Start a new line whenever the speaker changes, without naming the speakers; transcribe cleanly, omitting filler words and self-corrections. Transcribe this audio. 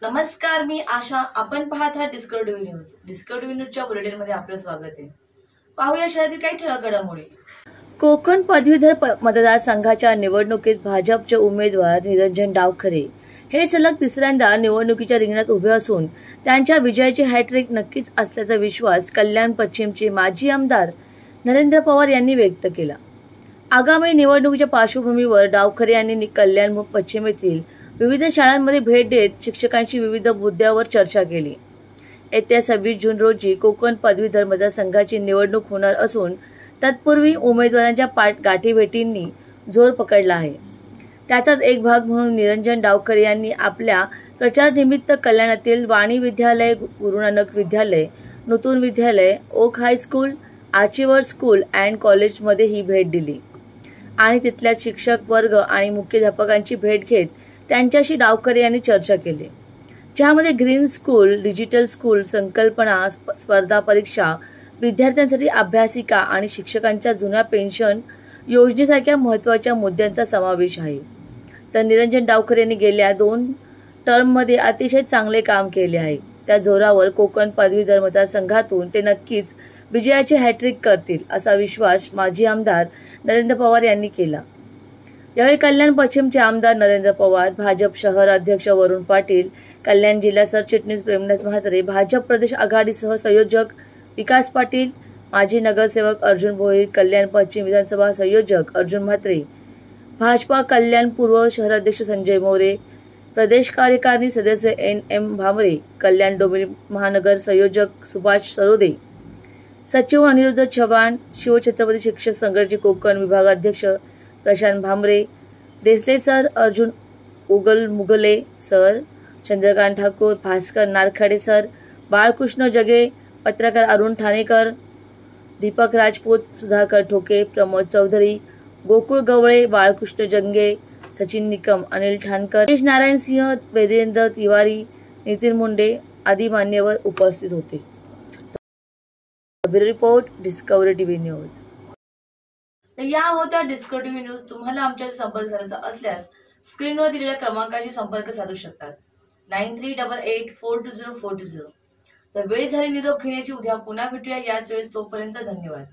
नमस्कार, मी आशा. आपण पाहत आहात डिस्कवरी न्यूज. डिस्कवरी न्यूजच्या बुलेटिनमध्ये आपलं स्वागत आहे. पाहूया शहरातील काही ठळक घडामोडी. कोकण पदवीधर मतदारसंघाच्या निवडणुकीत भाजपचे उमेदवार निरंजन डावखरे हे सलग तिसऱ्यांदा निवडणुकीच्या रिंगणात उभे असून त्यांच्या विजयाची हॅट्रिक नक्कीच असल्याचा विश्वास कल्याण पश्चिमचे माजी आमदार नरेंद्र पवार यांनी व्यक्त केला. आगामी निवडणुकीच्या पार्श्वभूमीवर डावखरे यांनी कल्याण पश्चिम येथील विविध शाळांमध्ये भेट देत शिक्षकांशी विविध मुद्द्यावर चर्चा केली. येत्या 26 जून रोजी कोकण पदवीधर मतदारसंघाची निवडणूक होणार असून तत्पूर्वी उमेदवारांच्या गाठीभेटींनी जोर पकडला आहे. त्याचाच एक भाग म्हणून निरंजन डावखरे यांनी आपल्या प्रचारानिमित्त कल्याणातील वाणी विद्यालय, गुरु नानक विद्यालय, नूतन विद्यालय, ओक हायस्कूल, आर्चिवर स्कूल अँड कॉलेजमध्ये ही भेट दिली आणि तिथल्या शिक्षक वर्ग आणि मुख्याध्यापकांची भेट घेत त्यांच्याशी डावखरे यांनी चर्चा केली, ज्यामध्ये ग्रीन स्कूल, डिजिटल स्कूल, संकल्पना, स्पर्धा परीक्षा, विद्यार्थ्यांसाठी अभ्यासिका आणि शिक्षकांच्या जुन्या पेन्शन योजनेसारख्या महत्त्वाच्या मुद्द्यांचा समावेश आहे. तर निरंजन डावखरे यांनी गेल्या 2 टर्ममध्ये अतिशय चांगले काम केले आहे. त्या जोरावर कोकण पदवीधर मतदारसंघातून ते नक्कीच विजयाची हॅट्रिक करतील असा विश्वास माजी आमदार नरेंद्र पवार यांनी केला. यावेळी कल्याण पश्चिमचे आमदार नरेंद्र पवार, भाजप शहर अध्यक्ष वरुण पाटील, कल्याण जिल्हा सरचिटणीस प्रेमनाथ म्हात्रे, भाजप प्रदेश आघाडीसह संयोजक विकास पाटील, माजी नगरसेवक अर्जुन भोईर, कल्याण पश्चिम विधानसभा संयोजक अर्जुन म्हात्रे, भाजपा कल्याण पूर्व शहराध्यक्ष संजय मोरे, प्रदेश कार्यकारिणी सदस्य NM भामरे, कल्याण डोंबिवली महानगर संयोजक सुभाष सरोदे, सचिव अनिरुद्ध चव्हाण, शिवछत्रपती शिक्षक संघटनेचे कोकण विभागाध्यक्ष Prashant Bhamre, Desle sir, Arjun Mugle sir, Chandrakant Thakur, Bhaskar Narkhade sir, Balkrishna Jage, पत्रकार अरुण ठाणेकर, दीपक राजपूत, सुधाकर ठोके, प्रमोद चौधरी, गोकुळ गवळे, बाळकृष्ण जंगे, सचिन निकम, अनिल ठाणकर, नारायण सिंह, वीरेंद्र तिवारी, नितीन मुंडे आदी मान्यवर उपस्थित होते. Report discovery TV news. या होत्या डिस्कवरी टीव्ही न्यूज. तुम्हाला आमच्याशी संपर्क साधायचा असल्यास स्क्रीनवर दिलेल्या क्रमांकाशी संपर्क साधू शकतात. 9388420420. तर वेळ झाली निरोप घेण्याची. उद्या पुन्हा भेटूया याच वेळेस. तोपर्यंत धन्यवाद.